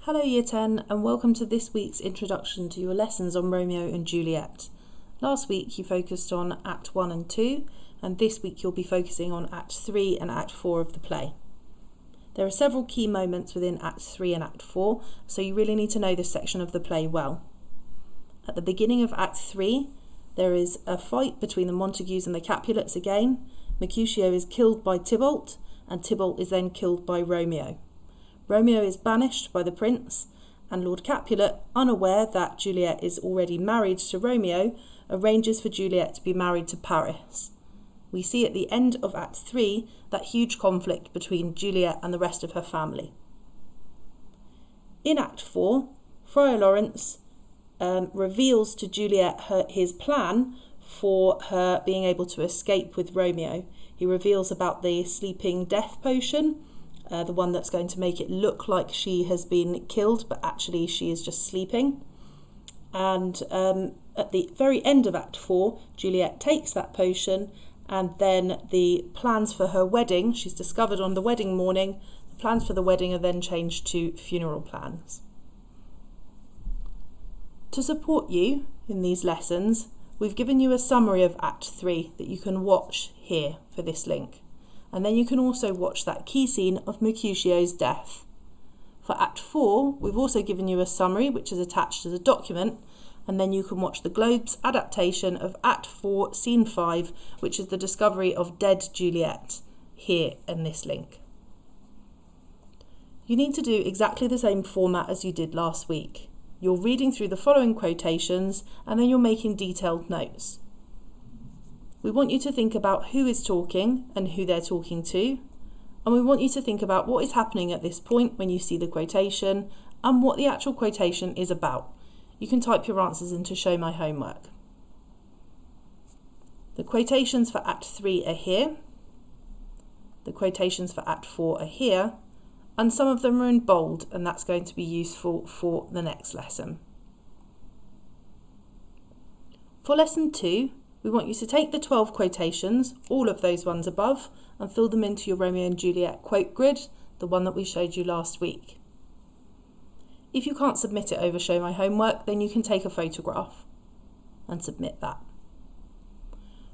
Hello Year 10 and welcome to this week's introduction to your lessons on Romeo and Juliet. Last week you focused on Act 1 and 2 and this week you'll be focusing on Act 3 and Act 4 of the play. There are several key moments within Act 3 and Act 4, so you really need to know this section of the play well. At the beginning of Act 3 there is a fight between the Montagues and the Capulets again. Mercutio is killed by Tybalt and Tybalt is then killed by Romeo. Romeo is banished by the prince, and Lord Capulet, unaware that Juliet is already married to Romeo, arranges for Juliet to be married to Paris. We see at the end of Act 3 that huge conflict between Juliet and the rest of her family. In Act 4, Friar Lawrence reveals to Juliet his plan for her being able to escape with Romeo. He reveals about the sleeping death potion, the one that's going to make it look like she has been killed, but actually she is just sleeping. And at the very end of Act 4, Juliet takes that potion, and then the plans for her wedding, she's discovered on the wedding morning, the plans for the wedding are then changed to funeral plans. To support you in these lessons, we've given you a summary of Act 3 that you can watch here for this link. And then you can also watch that key scene of Mercutio's death. For Act 4, we've also given you a summary which is attached as a document, and then you can watch the Globe's adaptation of Act 4, Scene 5, which is the discovery of dead Juliet, here in this link. You need to do exactly the same format as you did last week. You're reading through the following quotations, and then you're making detailed notes. We want you to think about who is talking and who they're talking to, and we want you to think about what is happening at this point when you see the quotation and what the actual quotation is about. You can type your answers into Show My Homework. The quotations for Act 3 are here, the quotations for Act 4 are here, and some of them are in bold, and that's going to be useful for the next lesson. For Lesson 2, we want you to take the 12 quotations, all of those ones above, and fill them into your Romeo and Juliet quote grid, the one that we showed you last week. If you can't submit it over Show My Homework, then you can take a photograph and submit that.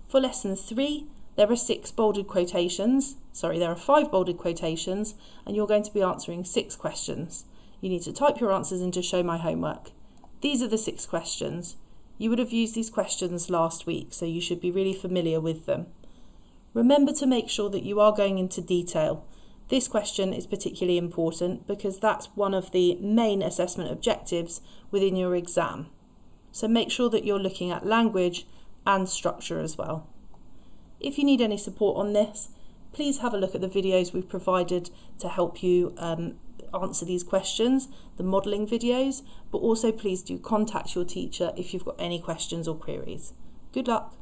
For Lesson 3, there are 5 bolded quotations, and you're going to be answering 6 questions. You need to type your answers into Show My Homework. These are the 6 questions. You would have used these questions last week, so you should be really familiar with them. Remember to make sure that you are going into detail. This question is particularly important because that's one of the main assessment objectives within your exam. So make sure that you're looking at language and structure as well. If you need any support on this, please have a look at the videos we've provided to help you answer these questions, the modelling videos, but also please do contact your teacher if you've got any questions or queries. Good luck!